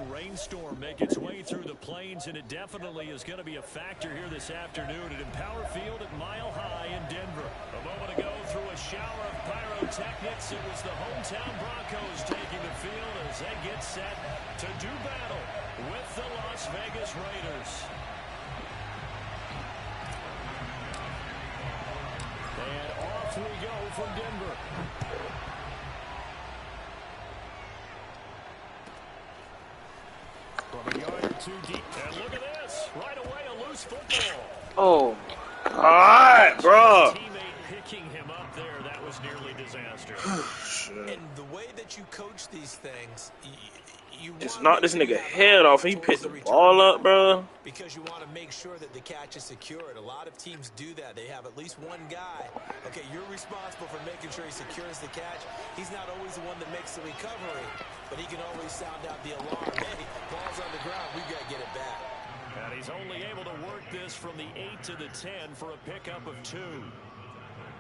rainstorm make its way through the plains, and it definitely is going to be a factor here this afternoon at Empower Field at Mile High in Denver. A moment ago, through a shower of pyrotechnics, it was the hometown Broncos taking the field as they get set to do battle with the Las Vegas Raiders. And off we go from Denver. From a yard or two deep. And look at this. Right away, a loose football. Oh, God, bro. Teammate picking him up there. That was nearly disaster. And the way that you coach these things, you just knocked this nigga head off. He picked the ball up, bro. Because you want to make sure that the catch is secured. A lot of teams do that. They have at least one guy. Okay, you're responsible for making sure he secures the catch. He's not always the one that makes the recovery, but he can always sound out the alarm. Hey, ball's on the ground. We've got to get it back. And he's only able to work this from the 8 to the 10 for a pickup of 2.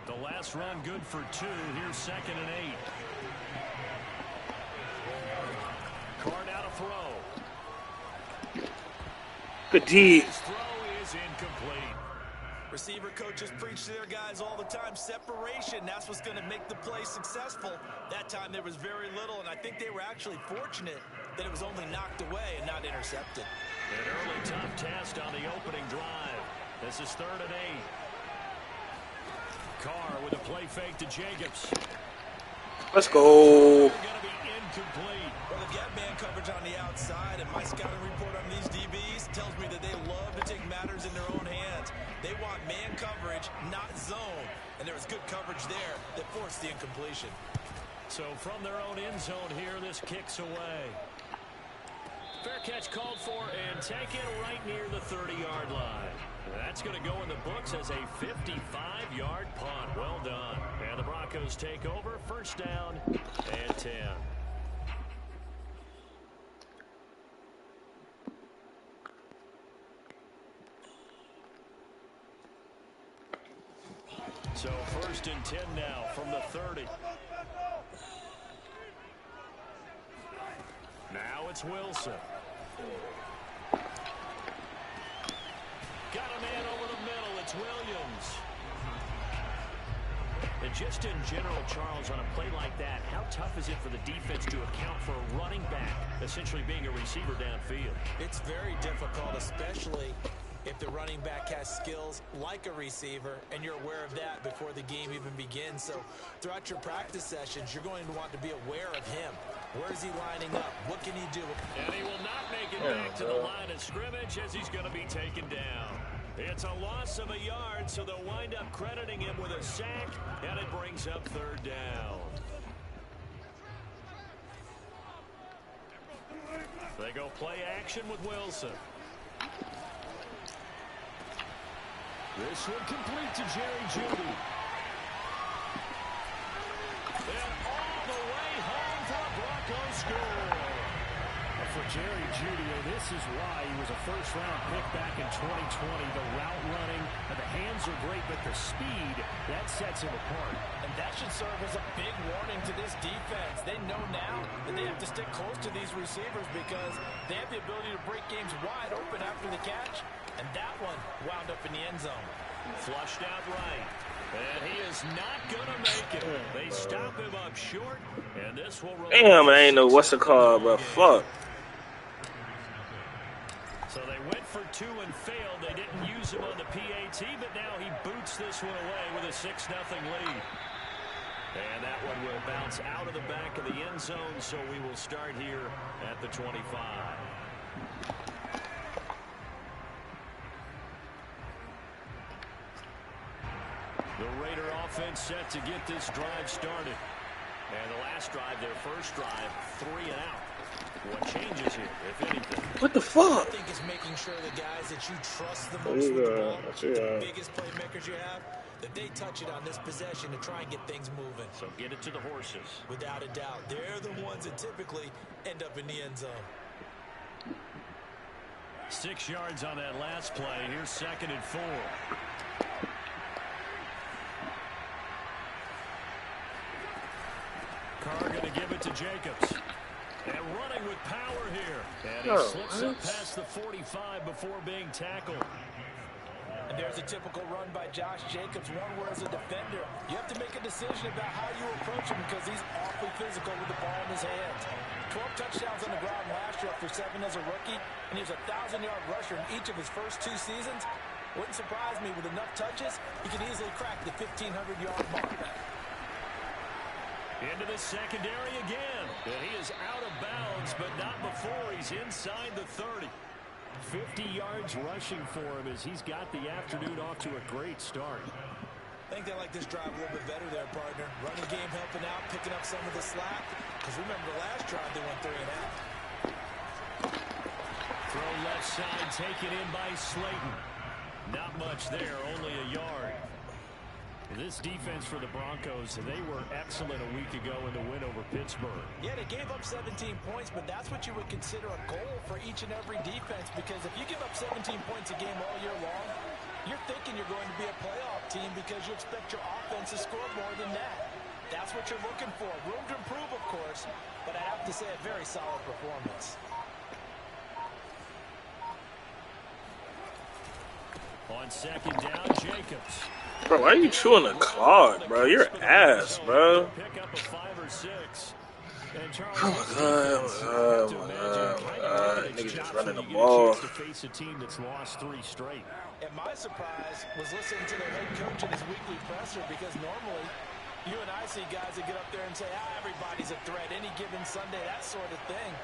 The last run good for 2. Here's 2nd and 8. Card out a throw. Good D. His throw is incomplete. Receiver coaches preach to their guys all the time. Separation, that's what's going to make the play successful. That time there was very little, and I think they were actually fortunate that it was only knocked away and not intercepted. An early tough test on the opening drive. This is 3rd and 8. Carr with a play fake to Jacobs. Let's go. Going to be incomplete. Well, they've got man coverage on the outside, and my scouting report on these DBs tells me that they love to take matters in their own hands. They want man coverage, not zone. And there was good coverage there that forced the incompletion. So from their own end zone here, this kicks away. Fair catch called for and taken right near the 30-yard line. That's going to go in the books as a 55-yard punt. Well done. And the Broncos take over. 1st down and 10. So 1st and 10 now from the 30. Now it's Wilson. Got a man over the middle. It's Williams. And just in general, Charles, on a play like that, how tough is it for the defense to account for a running back essentially being a receiver downfield? It's very difficult, especially if the running back has skills like a receiver, and you're aware of that before the game even begins. So throughout your practice sessions, you're going to want to be aware of him. Where is he lining up? What can he do? And he will not make it back to the line of scrimmage as he's going to be taken down. It's a loss of a yard, so they'll wind up crediting him with a sack, and it brings up 3rd down. They go play action with Wilson. This one complete to Jerry Jeudy. And all the way home for a Broncos score. For Jerry Jeudy, this is why he was a 1st-round pick back in 2020. The route running, the hands are great, but the speed, that sets him apart. And that should serve as a big warning to this defense. They know now that they have to stick close to these receivers because they have the ability to break games wide open after the catch. And that one wound up in the end zone. Flushed out right. And he is not going to make it. They stop him up short. And this will roll. Damn, I ain't know what's it called, but fuck. So they went for 2 and failed. They didn't use him on the PAT, but now he boots this one away with a 6-0 lead. And that one will bounce out of the back of the end zone, so we will start here at the 25. The Raider offense set to get this drive started. And the last drive, their 1st drive, 3 and out. What changes here, if anything? What the fuck? I think it's making sure the guys that you trust the most with the ball, the biggest playmakers you have, that they touch it on this possession to try and get things moving. So get it to the horses. Without a doubt. They're the ones that typically end up in the end zone. 6 yards on that last play. Here's 2nd and 4. Carr going to give it to Jacobs. And running with power here. And he slips up past the 45 before being tackled. And there's a typical run by Josh Jacobs, one where as a defender, you have to make a decision about how you approach him because he's awfully physical with the ball in his hands. 12 touchdowns on the ground last year after 7 as a rookie, and he was a 1,000-yard rusher in each of his first 2 seasons. Wouldn't surprise me with enough touches, he could easily crack the 1,500-yard mark. Into the secondary again. And he is out of bounds, but not before he's inside the 30. 50 yards rushing for him as he's got the afternoon off to a great start. I think they like this drive a little bit better there, partner. Running game helping out, picking up some of the slack. Because remember the last drive, they went 3 and out. Throw left side, taken in by Slayton. Not much there, only a yard. This defense for the Broncos, they were excellent a week ago in the win over Pittsburgh. Yeah, they gave up 17 points, but that's what you would consider a goal for each and every defense, because if you give up 17 points a game all year long, you're thinking you're going to be a playoff team because you expect your offense to score more than that. That's what you're looking for. Room to improve, of course, but I have to say a very solid performance. On second down, Jacobs. Bro, why are you chewing the clock, bro? You're ass, bro. Pick up a 5 or 6. Oh my god. Niggas just running the ball. To face a team that's lost 3 straight. And my surprise was listening to their head coach in his weekly presser, because normally you and I see guys that get up there and say, everybody's a threat any given Sunday, that sort of thing.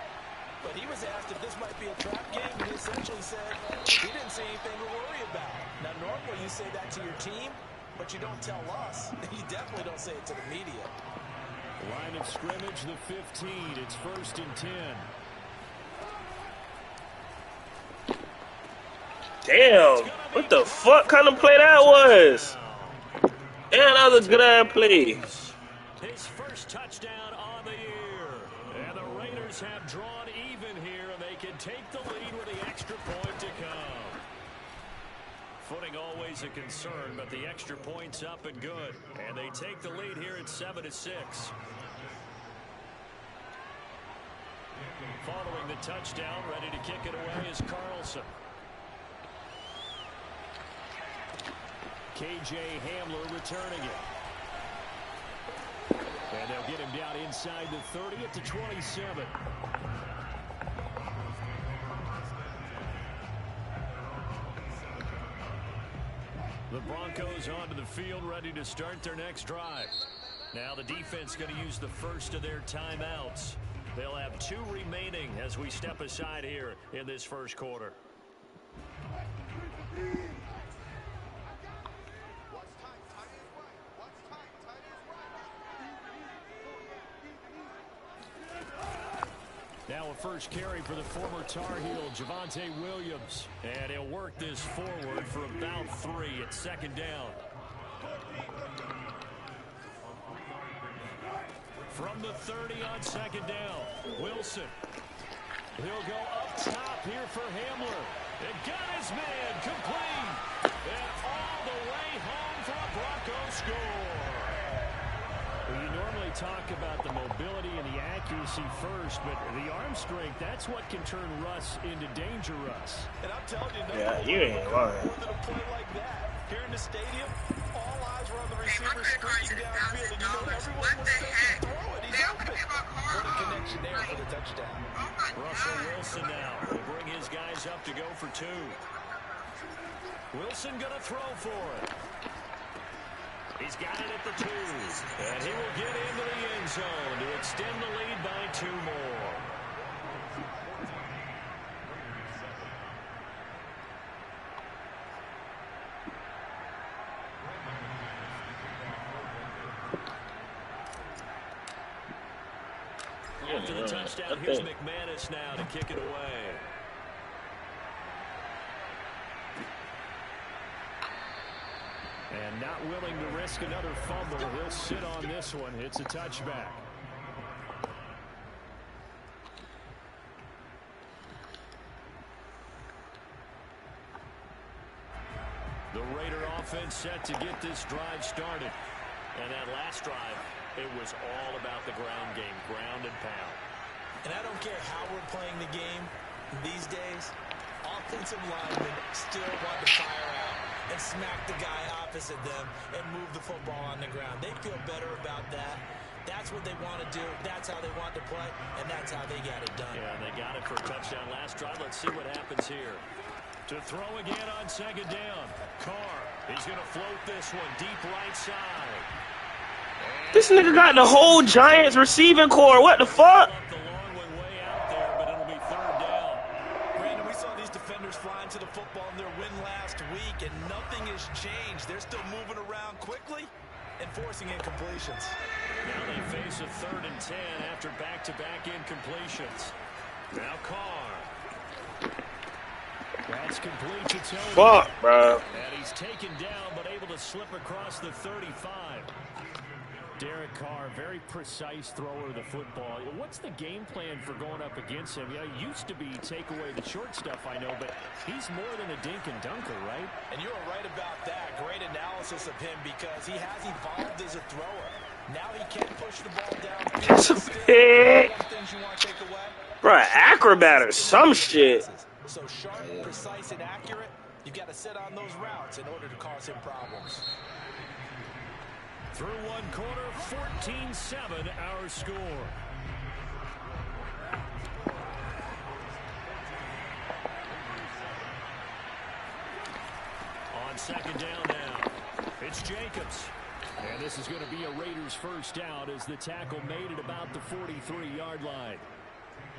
But he was asked if this might be a trap game, and he essentially said he didn't see anything to worry about. Now, normally you say that to your team, but you don't tell us. You definitely don't say it to the media. Line of scrimmage, the 15. It's 1st and 10. Damn. What the fuck kind of play that was? And that was a good play. His first touchdown on the year. And the Raiders have drawn even here, and they can take the lead with the extra point to come. Footing always a concern, but the extra point's up and good. And they take the lead here at 7-6. Following the touchdown, ready to kick it away is Carlson. KJ Hamler returning it. And they'll get him down inside the 30 at the 27. The Broncos onto the field, ready to start their next drive. Now the defense going to use the first of their timeouts. They'll have 2 remaining as we step aside here in this first quarter. Now a first carry for the former Tar Heel, Javonte Williams. And he'll work this forward for about 3 at second down. From the 30 on second down, Wilson. He'll go up top here for Hamler. And got his man complete. And all the way home for a Broncos score. Well, you normally talk about the mobility and the accuracy first, but the arm strength, that's what can turn Russ into Danger Russ. And I'm telling you, Yeah, you ain't lying. more than a play like that. Here in the stadium, all eyes were on the receiver streaking downfield, and you know everyone was thinking, throw it, he's open. What a connection there for the touchdown. Russell Wilson now will bring his guys up to go for 2. Wilson going to throw for it. He's got it at the 2. And he will get into the end zone to extend the lead by 2 more. After the touchdown, here's McManus now to kick it away. And not willing to risk another fumble. He'll sit on this one. It's a touchback. The Raider offense set to get this drive started. And that last drive, it was all about the ground game, ground and pound. And I don't care how we're playing the game these days, offensive linemen still want to fire out and smack the guy opposite them and move the football on the ground. They feel better about that. That's what they want to do. That's how they want to play, and that's how they got it done. Yeah, they got it for a touchdown last drive. Let's see what happens here. To throw again on second down. Carr, he's going to float this one deep right side. This nigga got the whole Giants receiving core. What the fuck? The long one way out there, but it'll be third down. Brandon, we saw these defenders flying to the football in their win last week, and nothing has changed. They're still moving around quickly and forcing incompletions. Now they face a 3rd and 10 after back-to-back incompletions. Now Carr. That's complete to Tony. Fuck, bro. And he's taken down, but able to slip across the 35. Derek Carr, very precise thrower of the football. What's the game plan for going up against him? Yeah, it used to be take away the short stuff, I know, but he's more than a dink and dunker, right? And you are right about that. Great analysis of him because he has evolved as a thrower. Now he can push the ball down. That's a pick. Bro, acrobat or some shit. So sharp, precise, and accurate. You've got to sit on those routes in order to cause him problems. Through one quarter, 14-7 our score. On second down now, it's Jacobs. And this is going to be a Raiders first down as the tackle made it about the 43-yard line.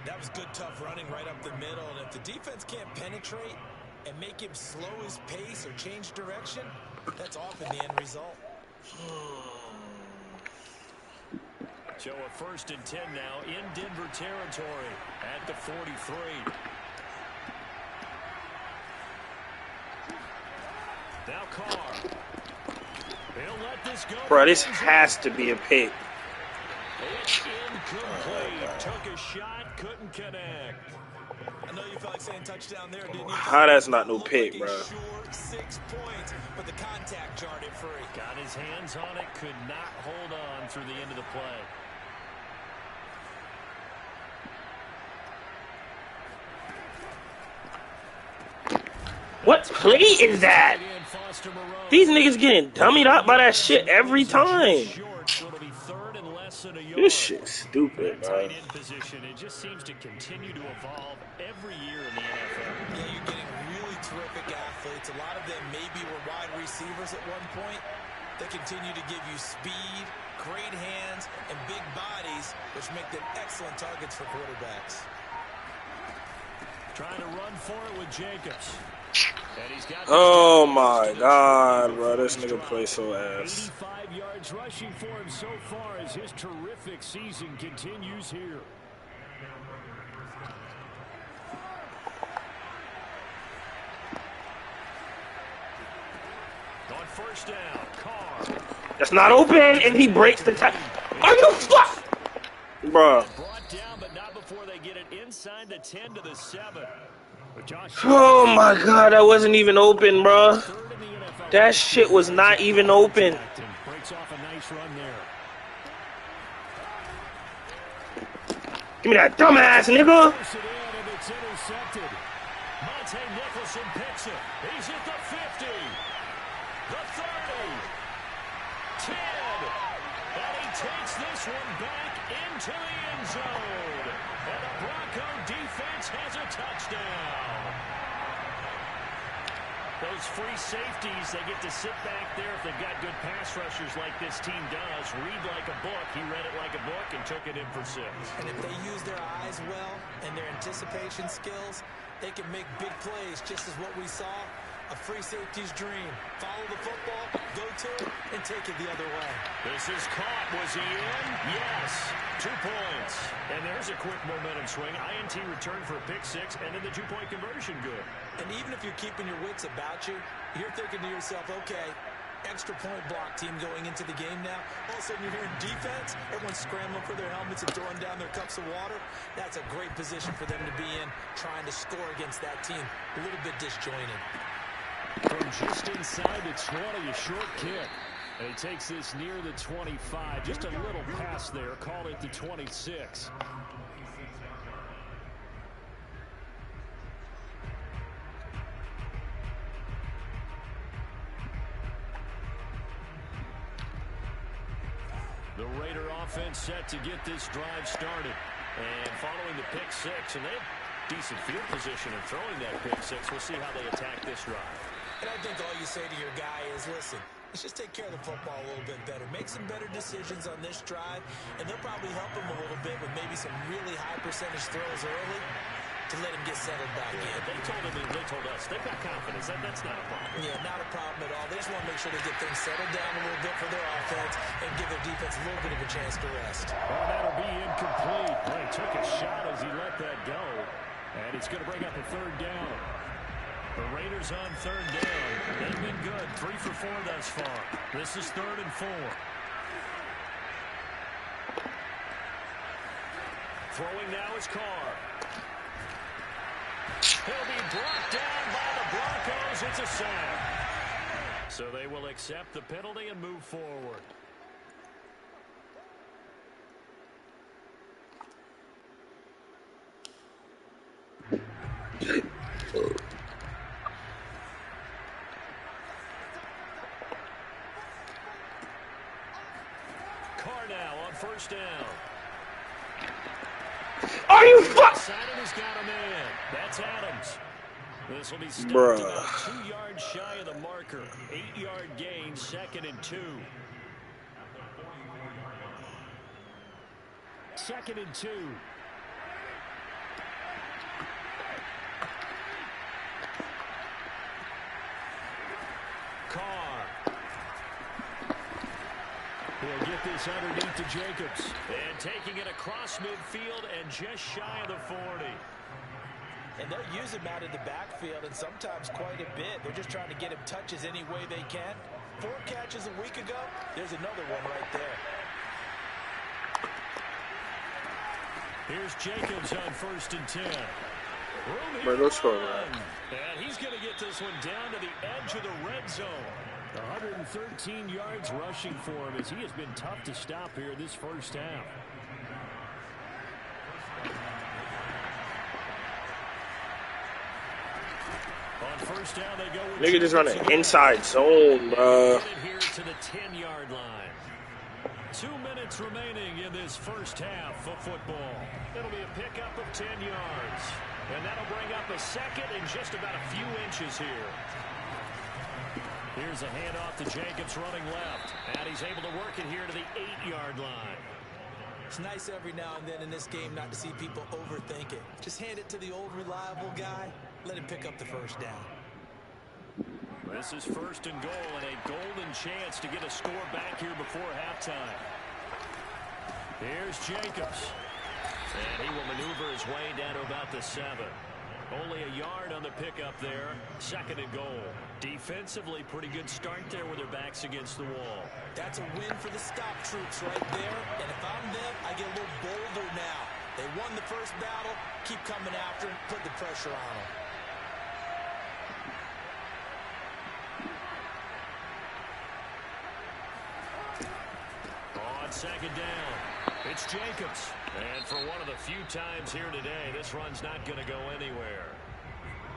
That was good, tough running right up the middle. And if the defense can't penetrate and make him slow his pace or change direction, that's often the end result. So a 1st and 10 now in Denver territory at the 43. Now Carr. He'll let this go. Bro, this has to be a pick. It's incomplete. Took a shot, couldn't connect. I know you felt like saying touchdown there, didn't you? How that's not no pick, bro. Short 6 points, but the contact jarred it free. Got his hands on it, could not hold on through the end of the play. What play is that? These niggas getting dummied up by that shit every time. This shit's stupid, bro. Tight end position, it just seems to continue to evolve every year in the NFL. Yeah, you're getting really terrific athletes. A lot of them maybe were wide receivers at one point. They continue to give you speed, great hands, and big bodies, which make them excellent targets for quarterbacks. Trying to run for it with Jacobs. And he's got Oh my god, bro. This nigga plays so ass. 85 yards rushing for him so far as his terrific season continues here. On first down, Carr. That's not open, and he breaks the tackle. Are you fuck? Bro. Brought down, but not before they get it inside the 10 to the 7. Oh my god, that wasn't even open, bro. That shit was not even open. Breaks off a nice run there. Give me that dumbass, nigga. It's intercepted. Monte Nicholson picks it. He's at the 50. The 30. 10. And he takes this one back into the end zone. And the Bronco defense has a touchdown. Those free safeties, they get to sit back there if they've got good pass rushers like this team does. Read like a book. He read it like a book and took it in for 6. And if they use their eyes well and their anticipation skills, they can make big plays, just as what we saw. A free safety's dream. Follow the football, go to it, and take it the other way. This is caught. Was he in? Yes. 2 points. And there's a quick momentum swing. INT return for a pick 6, and then the 2-point conversion good. And even if you're keeping your wits about you, you're thinking to yourself, okay, extra point block team going into the game now. All of a sudden you're hearing defense. Everyone's scrambling for their helmets and throwing down their cups of water. That's a great position for them to be in, trying to score against that team. A little bit disjointed. From just inside the 20, a short kick. And he takes this near the 25. Just a little pass there. Call it the 26. offense set to get this drive started. And following the pick six, and they have decent field position in throwing that pick six. We'll see how they attack this drive. And I think all you say to your guy is, listen, let's just take care of the football a little bit better. Make some better decisions on this drive, and they'll probably help him a little bit with maybe some really high percentage throws early to let him get settled back in. They told him, they told us, they've got confidence. That's not a problem. Yeah, not a problem at all. They just want to make sure they get things settled down a little bit for their offense and give their defense a little bit of a chance to rest. Well, that'll be incomplete. Well, he took a shot as he let that go, and it's going to bring up a third down. The Raiders on third down. They've been good. 3 for 4 thus far. This is 3rd and 4. Throwing now is Carr. He'll be brought down by the Broncos. It's a sack. So they will accept the penalty and move forward. Carr now on first down. Are you fuck? Has got a man. That's Adams. This will be stopped about 2 yards shy of the marker. 8-yard gain, 2nd and 2. 2nd and 2. Carr. He'll get this underneath to Jacobs. And taking it across midfield and just shy of the 40. And they'll use him out of the backfield, and sometimes quite a bit. They're just trying to get him touches any way they can. 4 catches a week ago. There's another one right there. Here's Jacobs on 1st and 10. Bro, don't score, man. And he's going to get this one down to the edge of the red zone. 113 yards rushing for him as he has been tough to stop here this first half. On first down, they go with Nigga just run an inside zone, bro. Here to the 10-yard line. 2 minutes remaining in this first half of football. It'll be a pickup of 10 yards. And that'll bring up a second in just about a few inches here. Here's a handoff to Jacobs running left. And he's able to work it here to the 8-yard line. It's nice every now and then in this game not to see people overthink it. Just hand it to the old reliable guy. Let him pick up the first down. This is 1st and goal and a golden chance to get a score back here before halftime. Here's Jacobs. And he will maneuver his way down to about the 7. Only a yard on the pickup there. 2nd and goal. Defensively, pretty good start there with their backs against the wall. That's a win for the stop troops right there. And if I'm them, I get a little bolder now. They won the first battle. Keep coming after him. Put the pressure on them. On 2nd down, it's Jacobs. And for one of the few times here today, this run's not going to go anywhere.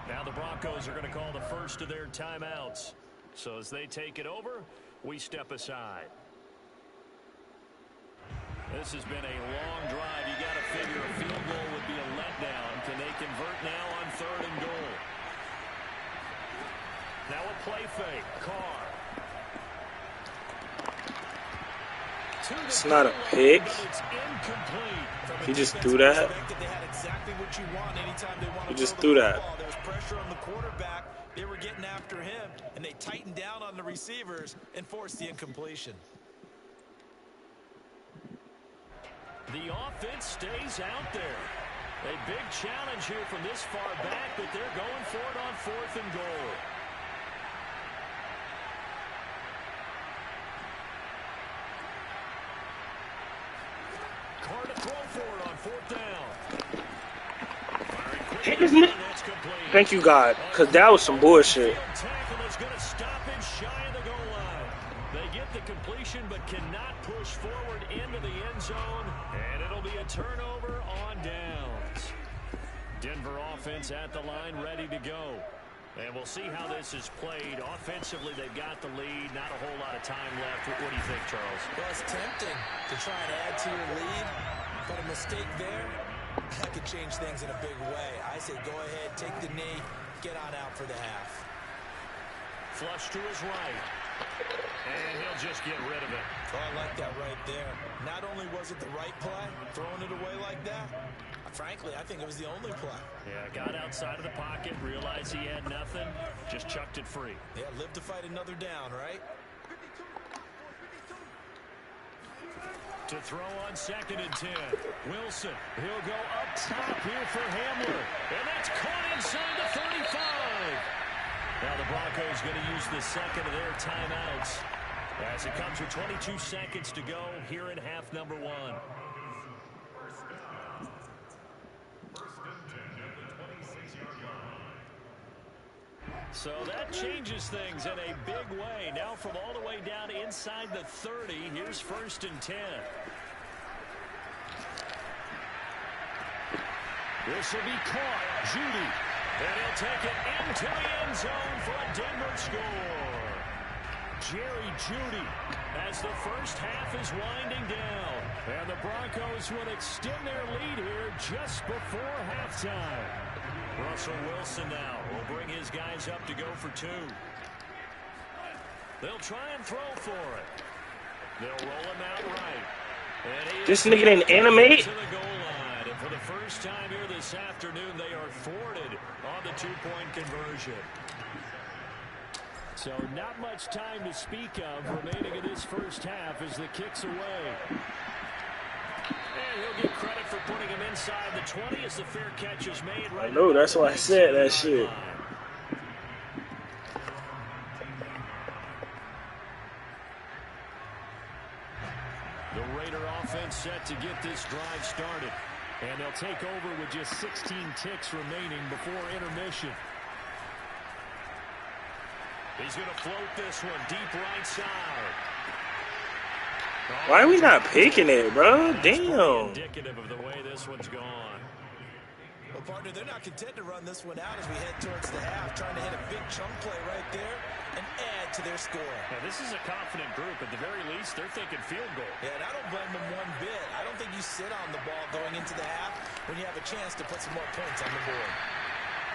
Now the Broncos are going to call the first of their timeouts. So as they take it over, we step aside. This has been a long drive. You got to figure a field goal would be a letdown. Can they convert now on 3rd and goal? Now a play fake. Carr. It's not a pick. He just threw that. He just threw that. There was pressure on the quarterback. They were getting after him, and they tightened down on the receivers and forced the incompletion. The offense stays out there. A big challenge here from this far back, but they're going for it on 4th and goal. Carr to throw for it on 4th down. Thank you, God, because that was some bullshit. Tackle is going to stop him shy of the goal line. They get the completion but cannot push forward into the end zone, and it'll be a turnover on downs. Denver offense at the line ready to go. And we'll see how this is played. Offensively, they've got the lead. Not a whole lot of time left. What do you think, Charles? Well, it's tempting to try and add to your lead, but a mistake there, that could change things in a big way. I say go ahead, take the knee, get on out for the half. Flush to his right. And he'll just get rid of it. Oh, I like that right there. Not only was it the right play, throwing it away like that, frankly, I think it was the only play. Yeah, got outside of the pocket, realized he had nothing, just chucked it free. Yeah, live to fight another down, right? To throw on 2nd and 10. Wilson, he'll go up top here for Hamler. And that's caught inside the 35. Now the Broncos going to use the second of their timeouts as it comes with 22 seconds to go here in half number 1. So that changes things in a big way. Now from all the way down inside the 30, here's 1st and 10. This will be caught. Judy. And he'll take it into the end zone for a Denver score. Jerry Judy as the first half is winding down. And the Broncos will extend their lead here just before halftime. Russell Wilson now will bring his guys up to go for 2. They'll try and throw for it. They'll roll him out right. And this nigga didn't animate. To the goal line. And for the first time here this afternoon, they are thwarted on the 2-point conversion. So not much time to speak of remaining in this first half as the kick's away. And he'll get credit for putting him inside the 20 as the fair catch is made. Right, I know, that's why I said that shit. The Raider offense set to get this drive started. And they'll take over with just 16 ticks remaining before intermission. He's going to float this one deep right side. Why are we not picking it, bro? Damn. Indicative of the way this one's gone. Well, partner, they're not content to run this one out as we head towards the half, trying to hit a big chunk play right there and add to their score. Now, this is a confident group. At the very least, they're thinking field goal. Yeah, and I don't blame them one bit. I don't think you sit on the ball going into the half when you have a chance to put some more points on the board.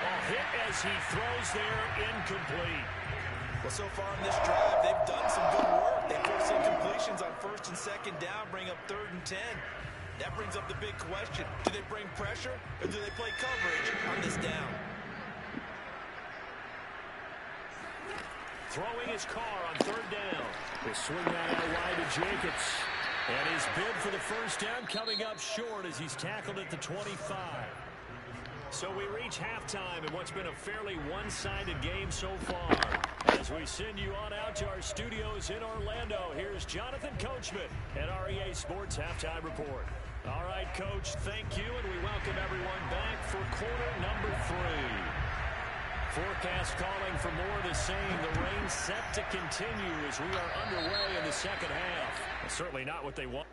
Oh, hit as he throws there, incomplete. Well, so far in this drive, they've done some good work. They forced some completions on 1st and 2nd down, bring up 3rd and 10. That brings up the big question. Do they bring pressure or do they play coverage on this down? Throwing his car on 3rd down. They swing that out wide to Jacobs. And his bid for the first down coming up short as he's tackled at the 25. So we reach halftime in what's been a fairly one-sided game so far. As we send you on out to our studios in Orlando, here's Jonathan Coachman at REA Sports Halftime Report. All right, Coach, thank you, and we welcome everyone back for quarter number 3. Forecast calling for more of the same. The rain set to continue as we are underway in the second half. Well, certainly not what they want.